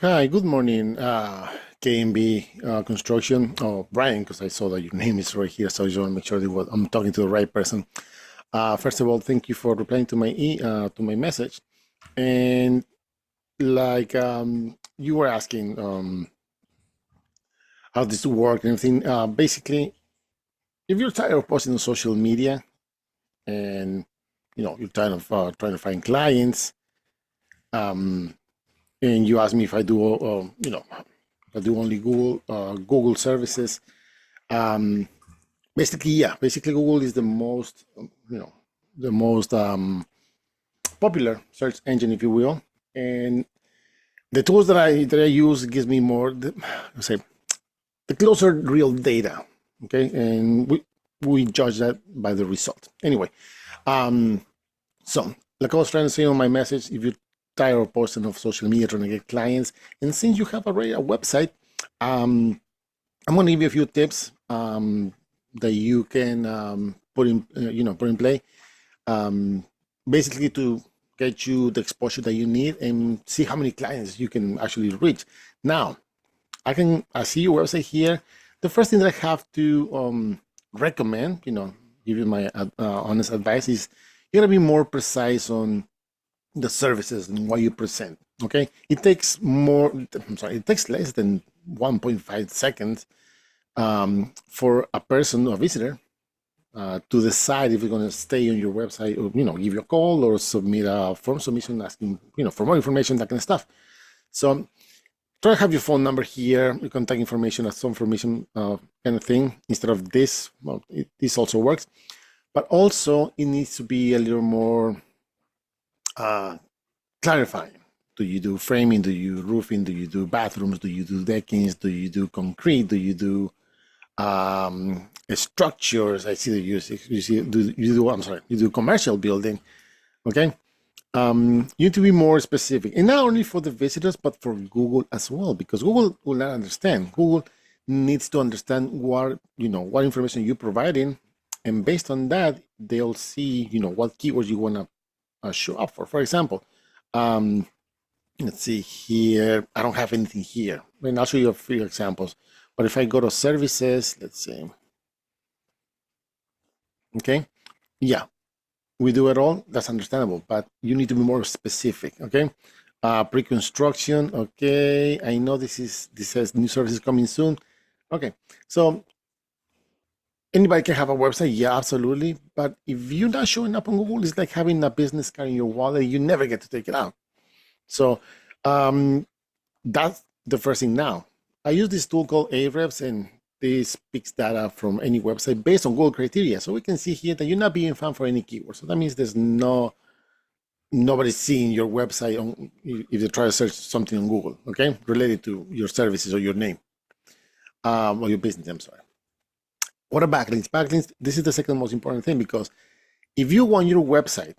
Hi, good morning, K&B Construction. Oh, Brian, because I saw that your name is right here, so I just want to make sure that I'm talking to the right person. First of all, thank you for replying to my message. And like you were asking how this work and everything. Basically, if you're tired of posting on social media and you're tired of trying to find clients, um, and you ask me if I do, I do only Google services. Um, Basically, yeah. Basically, Google is the most, the most popular search engine, if you will. And the tools that I use gives me more, let's say, the closer real data. Okay, and we judge that by the result. Anyway, um, so like I was trying to say on my message, if you're tired of posting of social media trying to get clients, and since you have already a website, um, I'm going to give you a few tips that you can put in play, um, basically to get you the exposure that you need and see how many clients you can actually reach. Now, I see your website here. The first thing that I have to recommend, give you my honest advice is you gotta be more precise on the services and what you present. Okay, it takes more. I'm sorry, it takes less than 1.5 seconds for a person, a visitor, to decide if you're going to stay on your website or give you a call or submit a form submission asking for more information, that kind of stuff. So try to have your phone number here, your contact information, as some information kind of thing instead of this. Well, this also works, but also it needs to be a little more uh, clarifying. Do you do framing? Do you roofing? Do you do bathrooms? Do you do deckings? Do you do concrete? Do you do structures? I see that you see you do. I'm sorry, you do commercial building. Okay, you need to be more specific, and not only for the visitors, but for Google as well, because Google will not understand. Google needs to understand what information you're providing, and based on that, they'll see what keywords you want to show up for. For example, um, let's see here. I don't have anything here, and I'll show you a few examples. But if I go to services, let's see. Okay, yeah, we do it all. That's understandable, but you need to be more specific. Okay, pre-construction. Okay, I know this says new services coming soon. Okay, so anybody can have a website. Yeah, absolutely. But if you're not showing up on Google, it's like having a business card in your wallet. You never get to take it out. So um, that's the first thing. Now, I use this tool called Ahrefs, and this picks data from any website based on Google criteria. So we can see here that you're not being found for any keyword. So that means there's nobody seeing your website on if they try to search something on Google, okay, related to your services or your name or your business. I'm sorry. What are backlinks? Backlinks. This is the second most important thing, because if you want your website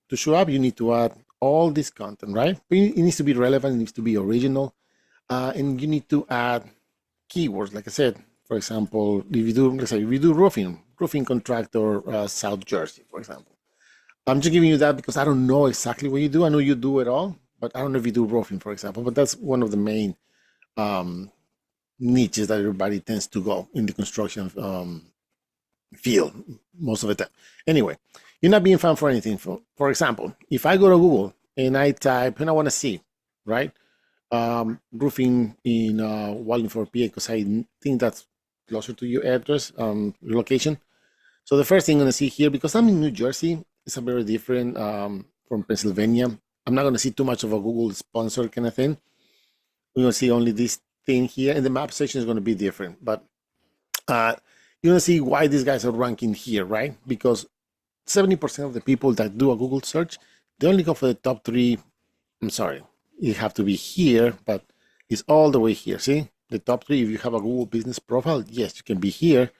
to show up, you need to add all this content, right? It needs to be relevant. It needs to be original. And you need to add keywords, like I said. For example, if you do, let's say, if you do roofing contractor, South Jersey, for example. I'm just giving you that because I don't know exactly what you do. I know you do it all, but I don't know if you do roofing, for example. But that's one of the main um, niches that everybody tends to go in the construction field most of the time. Anyway, you're not being found for anything. For example, if I go to Google and I type, and I want to see, right? Roofing in Wallingford, PA, because I think that's closer to your address, your location. So the first thing I'm going to see here, because I'm in New Jersey, it's a very different from Pennsylvania. I'm not going to see too much of a Google sponsor kind of thing. We're going to see only this thing here, and the map section is going to be different. But you're going to see why these guys are ranking here, right? Because 70% of the people that do a Google search, they only go for the top three. I'm sorry, you have to be here, but it's all the way here. See the top three. If you have a Google business profile, yes, you can be here.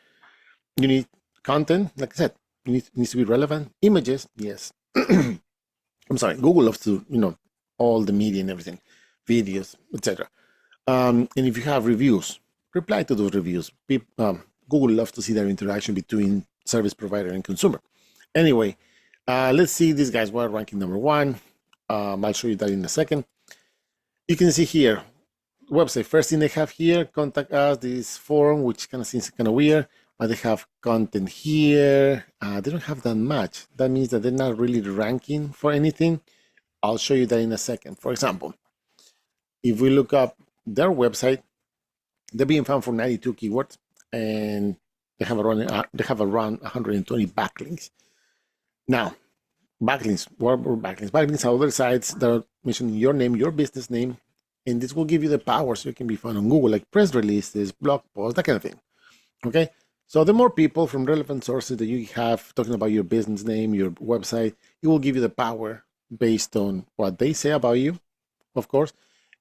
You need content, like I said, it needs to be relevant. Images, yes. I'm sorry, Google loves to, all the media and everything, videos, etc. And if you have reviews, reply to those reviews. Google loves to see their interaction between service provider and consumer. Anyway, let's see these guys were ranking number one. I'll show you that in a second. You can see here website. First thing they have here, contact us, this form, which kind of seems kind of weird, but they have content here. They don't have that much. That means that they're not really ranking for anything. I'll show you that in a second. For example, if we look up their website, they're being found for 92 keywords, and they have around 120 backlinks. Now, backlinks, what are backlinks? Backlinks are other sites that are mentioning your name, your business name, and this will give you the power so you can be found on Google, like press releases, blog posts, that kind of thing. Okay, so the more people from relevant sources that you have talking about your business name, your website, it will give you the power based on what they say about you, of course,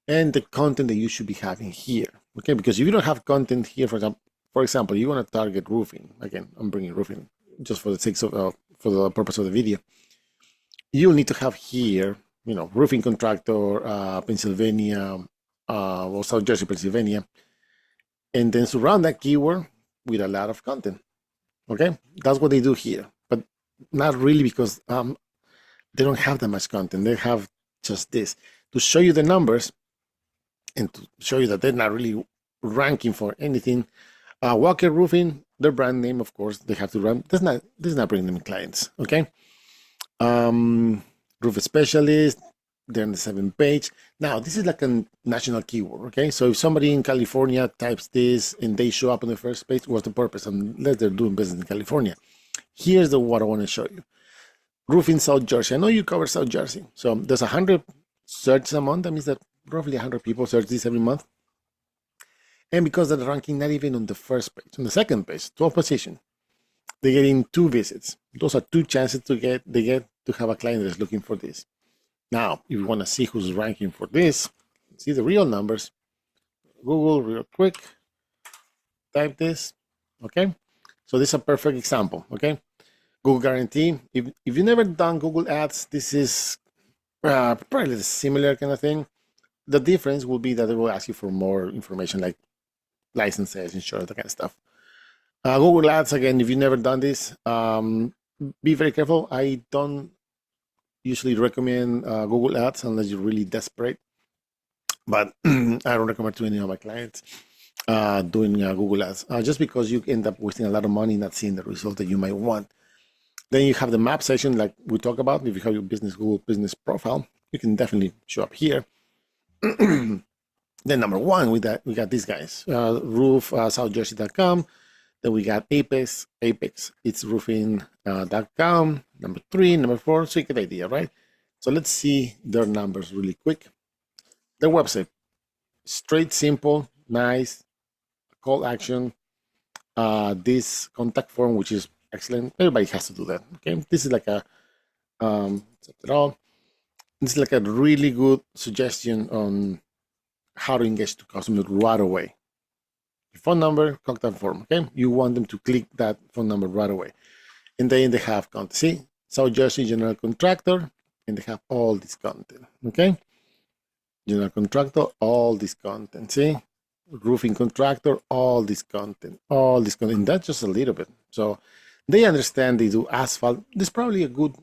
and the content that you should be having here. Okay, because if you don't have content here, for example, you want to target roofing. Again, I'm bringing roofing just for the sake of for the purpose of the video. You'll need to have here, you know, roofing contractor, Pennsylvania, or South Jersey, Pennsylvania, and then surround that keyword with a lot of content. Okay, that's what they do here, but not really, because they don't have that much content. They have just this to show you the numbers and to show you that they're not really ranking for anything. Walker Roofing, their brand name, of course, they have to run. This is not bringing them clients. Okay. Roof specialist, they're on the 7th page. Now, this is like a national keyword. Okay. So if somebody in California types this and they show up on the first page, what's the purpose? Unless they're doing business in California. Here's what I want to show you. Roofing South Jersey. I know you cover South Jersey. So there's 100 searches a month. That means that roughly 100 people search this every month. And because they're ranking not even on the first page, on the second page, 12th position, they're getting 2 visits. Those are 2 chances they get to have a client that is looking for this. Now, if you want to see who's ranking for this, see the real numbers, Google real quick, type this, okay? So this is a perfect example, okay? Google guarantee. If you've never done Google Ads, this is probably a similar kind of thing. The difference will be that they will ask you for more information like licenses, insurance, that kind of stuff. Google Ads, again, if you've never done this, be very careful. I don't usually recommend Google Ads unless you're really desperate. But I don't recommend to any of my clients doing Google Ads, just because you end up wasting a lot of money not seeing the result that you might want. Then you have the map section, like we talked about. If you have your Google business profile, you can definitely show up here. Then number 1, we got these guys, roof.southjersey.com. Then we got Apex, it's roofing.com. Number 3, number 4, so you get the idea, right? So let's see their numbers really quick. Their website, straight, simple, nice, call action. This contact form, which is excellent. Everybody has to do that. Okay, this is like a this is like a really good suggestion on how to engage the customer right away. Your phone number, contact form. Okay, you want them to click that phone number right away, and then they have content. See, South Jersey General Contractor, and they have all this content. Okay, General Contractor, all this content. See, Roofing Contractor, all this content, and that's just a little bit. So they understand they do asphalt. This is probably a good,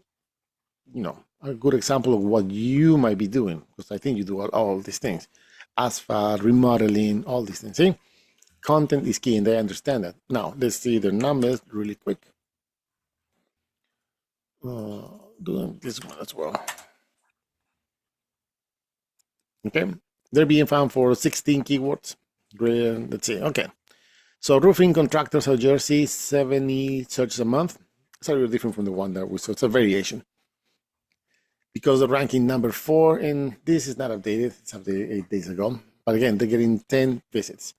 a good example of what you might be doing, because I think you do all these things. Asphalt, remodeling, all these things. See, content is key, and they understand that. Now, let's see their numbers really quick. Doing this one as well. Okay, they're being found for 16 keywords. Let's see. Okay, so roofing contractor South Jersey, 70 searches a month. It's a little different from the one that we saw. It's a variation because the ranking number 4, and this is not updated. It's updated 8 days ago. But again, they're getting 10 visits.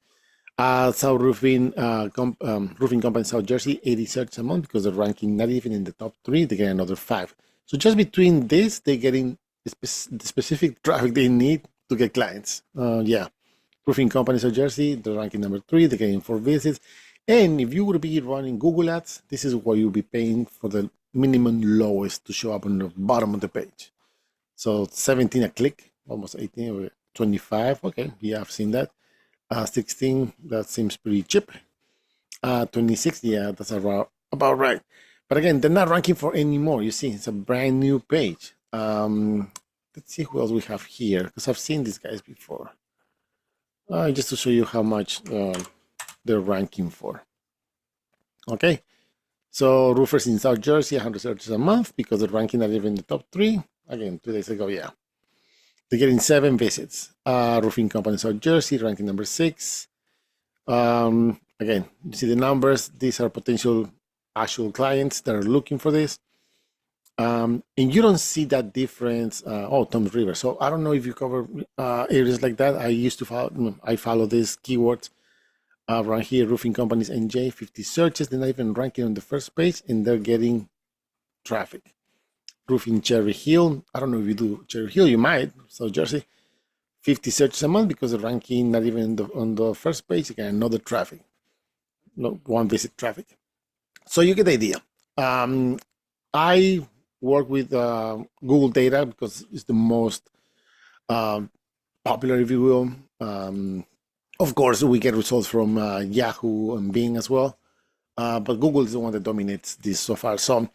South Roofing Roofing Company South Jersey, 80 searches a month, because they're ranking not even in the top 3. They get another 5. So just between this, they're getting the specific traffic they need to get clients. Yeah. Roofing Company South Jersey, they're ranking number 3. They're getting 4 visits. And if you would be running Google Ads, this is what you'll be paying for the minimum lowest to show up on the bottom of the page. So 17 a click, almost 18 or 25. Okay, yeah, I've seen that. 16, that seems pretty cheap. 26, yeah, that's about right. But again, they're not ranking for any more. You see, it's a brand new page. Let's see who else we have here, because I've seen these guys before. just to show you how much they're ranking for. Okay, so roofers in South Jersey, 100 searches a month because they're ranking not even in the top 3. Again, 2 days ago, yeah. They're getting 7 visits. Roofing company in South Jersey, ranking number 6. Again, you see the numbers. These are potential actual clients that are looking for this. And you don't see that difference. Tom's River. So I don't know if you cover areas like that. I used to follow these keywords around here. Roofing companies NJ, 50 searches. They're not even ranking on the first page, and they're getting traffic. Roofing Cherry Hill. I don't know if you do Cherry Hill. You might. South Jersey, 50 searches a month because they're ranking not even on the first page. Again, another traffic. No, 1 visit traffic. So you get the idea. I work with Google data because it's the most popular, if you will. Of course, we get results from Yahoo and Bing as well, but Google is the one that dominates this so far. So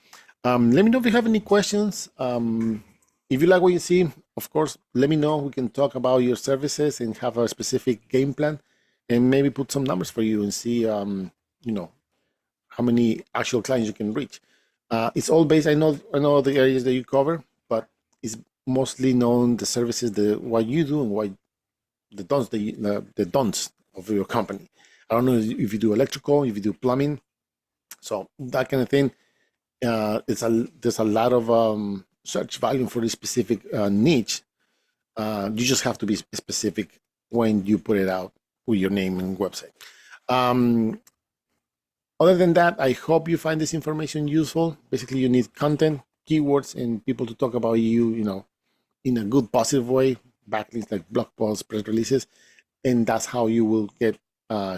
let me know if you have any questions. If you like what you see, of course, let me know. We can talk about your services and have a specific game plan, and maybe put some numbers for you and see, how many actual clients you can reach. It's all based. I know the areas that you cover, but it's mostly known the services, what you do, and what the don'ts of your company. I don't know if you do electrical, if you do plumbing, so that kind of thing. There's a lot of search volume for this specific niche. You just have to be specific when you put it out with your name and website. Other than that, I hope you find this information useful. Basically, you need content, keywords, and people to talk about you, in a good, positive way, backlinks like blog posts, press releases, and that's how you will get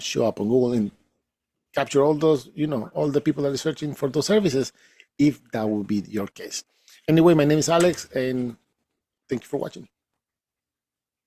show up on Google and capture all those, all the people that are searching for those services, if that will be your case. Anyway, my name is Alex, and thank you for watching.